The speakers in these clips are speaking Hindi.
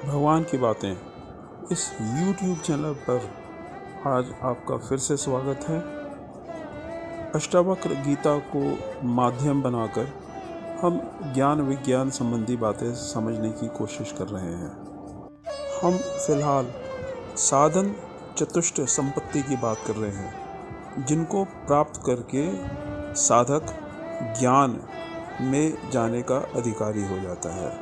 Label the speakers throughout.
Speaker 1: भगवान की बातें इस YouTube चैनल पर आज आपका फिर से स्वागत है। अष्टावक्र गीता को माध्यम बनाकर हम ज्ञान विज्ञान संबंधी बातें समझने की कोशिश कर रहे हैं। हम फिलहाल साधन चतुष्ट संपत्ति की बात कर रहे हैं, जिनको प्राप्त करके साधक ज्ञान में जाने का अधिकारी हो जाता है,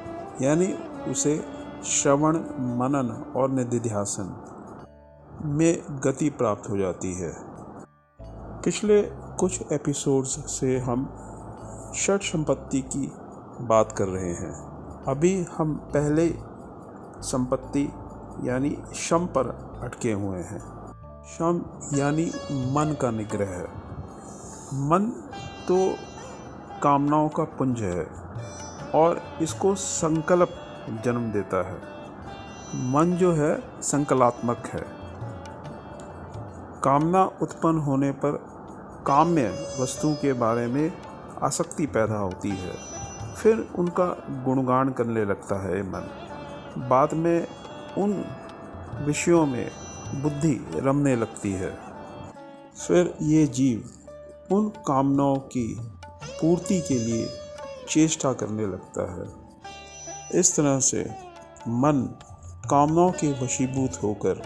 Speaker 1: यानी उसे श्रवण मनन और निधिध्यासन में गति प्राप्त हो जाती है। पिछले कुछ एपिसोड्स से हम षट संपत्ति की बात कर रहे हैं। अभी हम पहले संपत्ति यानी शम पर अटके हुए हैं। शम यानी मन का निग्रह है। मन तो कामनाओं का पुंज है और इसको संकल्प जन्म देता है। मन जो है संकल्पात्मक है। कामना उत्पन्न होने पर काम्य वस्तु के बारे में आसक्ति पैदा होती है, फिर उनका गुणगान करने लगता है मन। बाद में उन विषयों में बुद्धि रमने लगती है। फिर ये जीव उन कामनाओं की पूर्ति के लिए चेष्टा करने लगता है। इस तरह से मन कामनाओं के वशीभूत होकर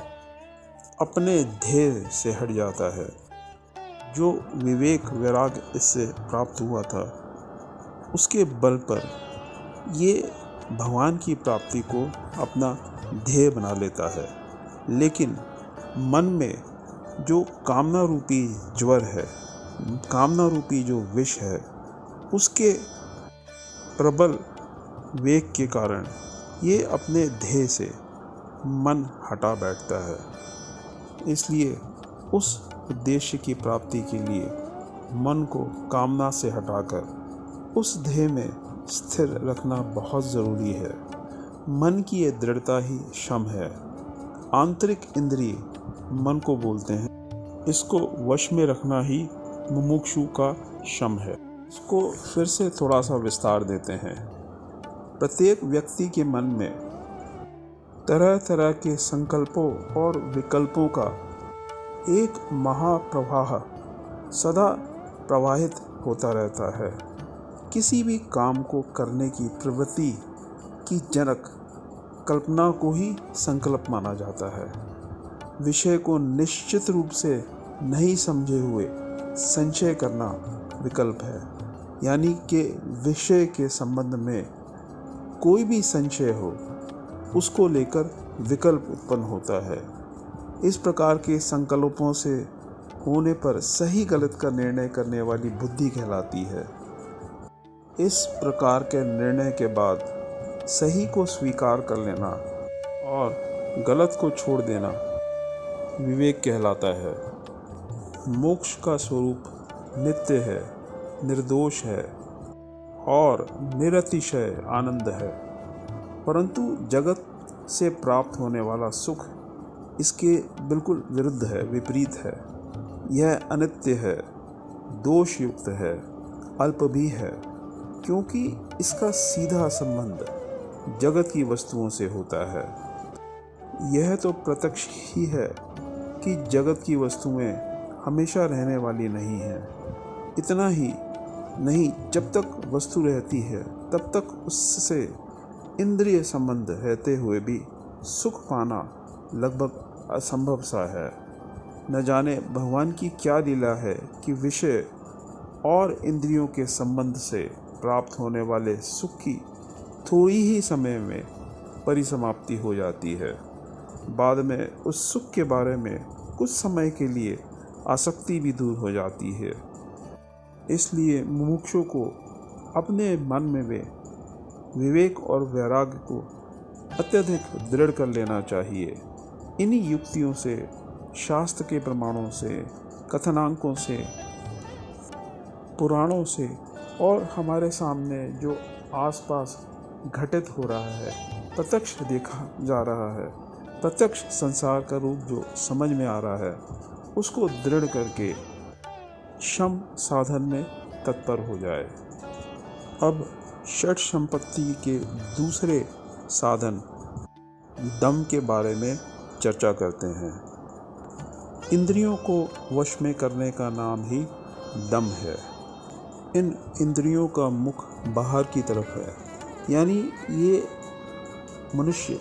Speaker 1: अपने ध्येय से हट जाता है। जो विवेक वैराग्य इससे प्राप्त हुआ था, उसके बल पर ये भगवान की प्राप्ति को अपना ध्येय बना लेता है। लेकिन मन में जो कामना रूपी ज्वर है, कामना रूपी जो विष है, उसके प्रबल वेग के कारण ये अपने ध्येय से मन हटा बैठता है। इसलिए उस उद्देश्य की प्राप्ति के लिए मन को कामना से हटाकर उस ध्येय में स्थिर रखना बहुत ज़रूरी है। मन की ये दृढ़ता ही शम है। आंतरिक इंद्रिय मन को बोलते हैं। इसको वश में रखना ही मुमुक्षु का शम है। इसको फिर से थोड़ा सा विस्तार देते हैं। प्रत्येक व्यक्ति के मन में तरह तरह के संकल्पों और विकल्पों का एक महाप्रवाह सदा प्रवाहित होता रहता है। किसी भी काम को करने की प्रवृत्ति की जनक कल्पना को ही संकल्प माना जाता है। विषय को निश्चित रूप से नहीं समझे हुए संशय करना विकल्प है, यानी कि विषय के संबंध में कोई भी संशय हो, उसको लेकर विकल्प उत्पन्न होता है। इस प्रकार के संकल्पों से होने पर सही गलत का निर्णय करने वाली बुद्धि कहलाती है। इस प्रकार के निर्णय के बाद सही को स्वीकार कर लेना और गलत को छोड़ देना विवेक कहलाता है। मोक्ष का स्वरूप नित्य है, निर्दोष है और निरतिशय आनंद है, परंतु जगत से प्राप्त होने वाला सुख इसके बिल्कुल विरुद्ध है, विपरीत है। यह अनित्य है, दोष युक्त है, अल्प भी है, क्योंकि इसका सीधा संबंध जगत की वस्तुओं से होता है। यह तो प्रत्यक्ष ही है कि जगत की वस्तुएं हमेशा रहने वाली नहीं हैं। इतना ही नहीं, जब तक वस्तु रहती है तब तक उससे इंद्रिय संबंध रहते हुए भी सुख पाना लगभग असंभव सा है। न जाने भगवान की क्या लीला है कि विषय और इंद्रियों के संबंध से प्राप्त होने वाले सुख की थोड़ी ही समय में परिसमाप्ति हो जाती है। बाद में उस सुख के बारे में कुछ समय के लिए आसक्ति भी दूर हो जाती है। इसलिए मुमुक्षु को अपने मन में वे विवेक और वैराग्य को अत्यधिक दृढ़ कर लेना चाहिए। इन्हीं युक्तियों से, शास्त्र के प्रमाणों से, कथनांकों से, पुराणों से और हमारे सामने जो आसपास घटित हो रहा है, प्रत्यक्ष देखा जा रहा है, प्रत्यक्ष संसार का रूप जो समझ में आ रहा है, उसको दृढ़ करके शम साधन में तत्पर हो जाए। अब षट संपत्ति के दूसरे साधन दम के बारे में चर्चा करते हैं। इंद्रियों को वश में करने का नाम ही दम है। इन इंद्रियों का मुख बाहर की तरफ है, यानी ये मनुष्य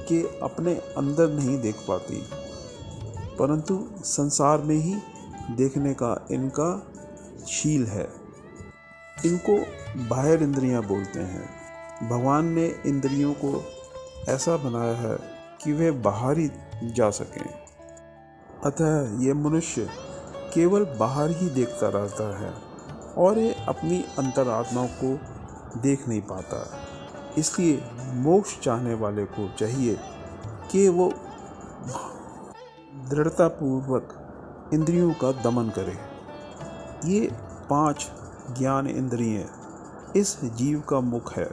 Speaker 1: के अपने अंदर नहीं देख पाती, परंतु संसार में ही देखने का इनका शील है। इनको बाह्य इंद्रियां बोलते हैं। भगवान ने इंद्रियों को ऐसा बनाया है कि वे बाहर ही जा सकें। अतः ये मनुष्य केवल बाहर ही देखता रहता है और ये अपनी अंतरात्मा को देख नहीं पाता। इसलिए मोक्ष चाहने वाले को चाहिए कि वो दृढ़तापूर्वक इंद्रियों का दमन करे। ये 5 ज्ञान इंद्रियां इस जीव का मुख है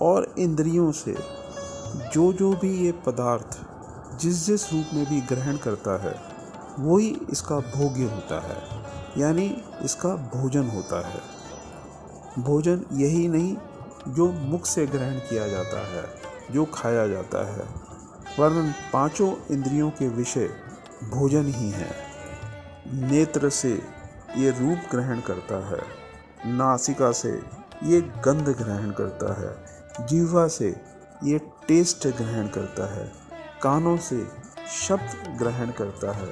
Speaker 1: और इंद्रियों से जो भी ये पदार्थ जिस रूप में भी ग्रहण करता है वही इसका भोग्य होता है, यानी इसका भोजन होता है। भोजन यही नहीं जो मुख से ग्रहण किया जाता है, जो खाया जाता है, वरन 5 इंद्रियों के विषय भोजन ही है। नेत्र से ये रूप ग्रहण करता है, नासिका से ये गंध ग्रहण करता है, जिह्वा से ये टेस्ट ग्रहण करता है, कानों से शब्द ग्रहण करता है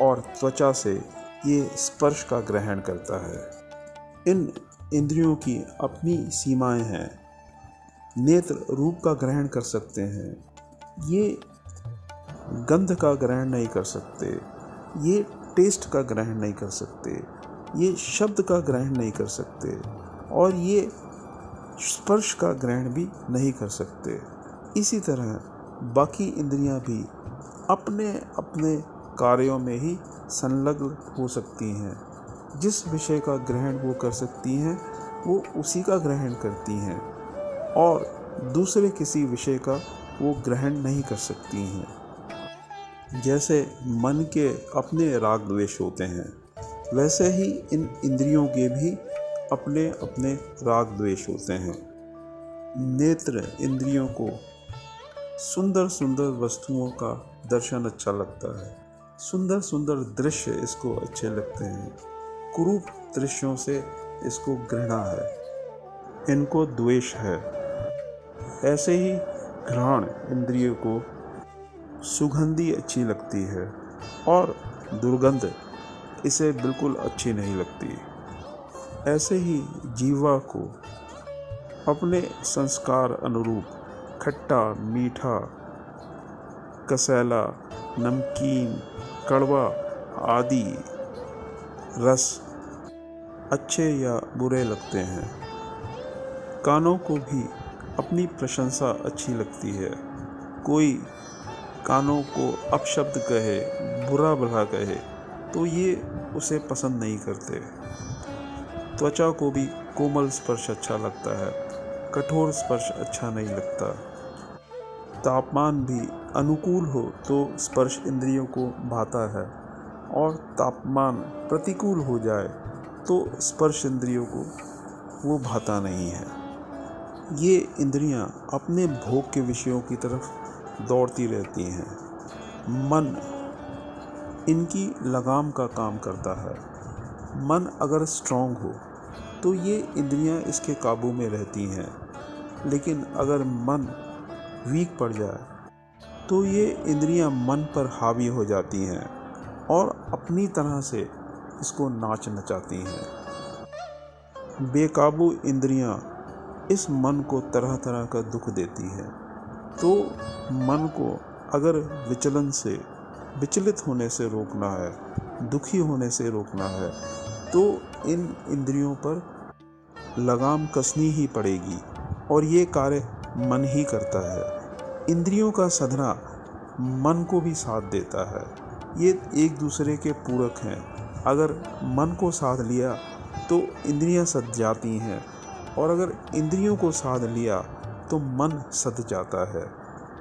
Speaker 1: और त्वचा से ये स्पर्श का ग्रहण करता है। इन इंद्रियों की अपनी सीमाएं हैं। नेत्र रूप का ग्रहण कर सकते हैं, ये गंध का ग्रहण नहीं कर सकते, ये टेस्ट का ग्रहण नहीं कर सकते, ये शब्द का ग्रहण नहीं कर सकते और ये स्पर्श का ग्रहण भी नहीं कर सकते। इसी तरह बाकी इंद्रियां भी अपने अपने कार्यों में ही संलग्न हो सकती हैं। जिस विषय का ग्रहण वो कर सकती हैं वो उसी का ग्रहण करती हैं और दूसरे किसी विषय का वो ग्रहण नहीं कर सकती हैं। जैसे मन के अपने राग द्वेष होते हैं, वैसे ही इन इंद्रियों के भी अपने अपने राग द्वेष होते हैं। नेत्र इंद्रियों को सुंदर सुंदर वस्तुओं का दर्शन अच्छा लगता है, सुंदर सुंदर दृश्य इसको अच्छे लगते हैं, कुरूप दृश्यों से इसको घृणा है, इनको द्वेष है। ऐसे ही घ्राण इंद्रियों को सुगंधी अच्छी लगती है और दुर्गंध इसे बिल्कुल अच्छी नहीं लगती। ऐसे ही जीवा को अपने संस्कार अनुरूप खट्टा, मीठा, कसैला, नमकीन, कड़वा आदि रस अच्छे या बुरे लगते हैं। कानों को भी अपनी प्रशंसा अच्छी लगती है। कोई कानों को अपशब्द कहे, बुरा भला कहे तो ये उसे पसंद नहीं करते। त्वचा को भी कोमल स्पर्श अच्छा लगता है, कठोर स्पर्श अच्छा नहीं लगता। तापमान भी अनुकूल हो तो स्पर्श इंद्रियों को भाता है और तापमान प्रतिकूल हो जाए तो स्पर्श इंद्रियों को वो भाता नहीं है। ये इंद्रियां अपने भोग के विषयों की तरफ दौड़ती रहती हैं। मन इनकी लगाम का काम करता है। मन अगर स्ट्रांग हो तो ये इंद्रियां इसके काबू में रहती हैं, लेकिन अगर मन वीक पड़ जाए तो ये इंद्रियां मन पर हावी हो जाती हैं और अपनी तरह से इसको नाच नचाती हैं। बेकाबू इंद्रियां इस मन को तरह तरह का दुख देती हैं। तो मन को अगर विचलन से, विचलित होने से रोकना है, दुखी होने से रोकना है, तो इन इंद्रियों पर लगाम कसनी ही पड़ेगी और ये कार्य मन ही करता है। इंद्रियों का साधना मन को भी साथ देता है। ये एक दूसरे के पूरक हैं। अगर मन को साध लिया तो इंद्रियां सध जाती हैं और अगर इंद्रियों को साध लिया तो मन सध जाता है।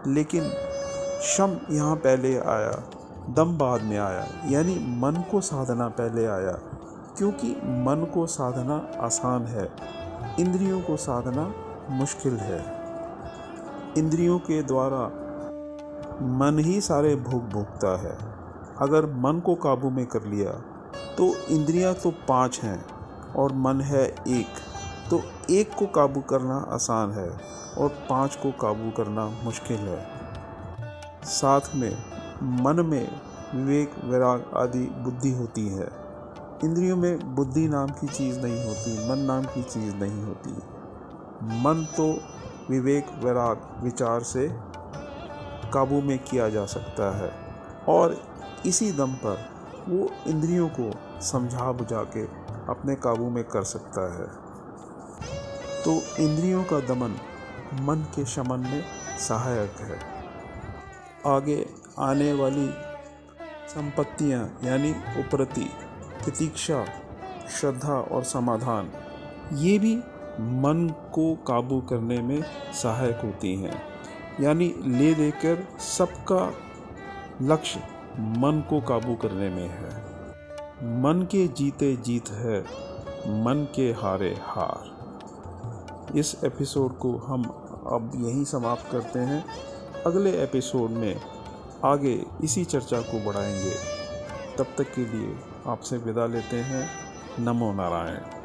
Speaker 1: लेकिन शम यहाँ पहले आया, दम बाद में आया, यानी मन को साधना पहले आया, क्योंकि मन को साधना आसान है, इंद्रियों को साधना मुश्किल है। इंद्रियों के द्वारा मन ही सारे भोग भोगता है। अगर मन को काबू में कर लिया तो इंद्रियां तो 5 हैं और मन है 1, तो 1 को काबू करना आसान है और 5 को काबू करना मुश्किल है। साथ में मन में विवेक, वैराग आदि बुद्धि होती है। इंद्रियों में बुद्धि नाम की चीज़ नहीं होती, मन नाम की चीज़ नहीं होती। मन तो विवेक, वैराग, विचार से काबू में किया जा सकता है और इसी दम पर वो इंद्रियों को समझा बुझा के अपने काबू में कर सकता है। तो इंद्रियों का दमन मन के शमन में सहायक है। आगे आने वाली संपत्तियां यानी उपरति, प्रतीक्षा, श्रद्धा और समाधान, ये भी मन को काबू करने में सहायक होती हैं। यानी ले देकर सबका लक्ष्य मन को काबू करने में है। मन के जीते जीत है, मन के हारे हार। इस एपिसोड को हम अब यहीं समाप्त करते हैं। अगले एपिसोड में आगे इसी चर्चा को बढ़ाएंगे। तब तक के लिए आपसे विदा लेते हैं। नमो नारायण।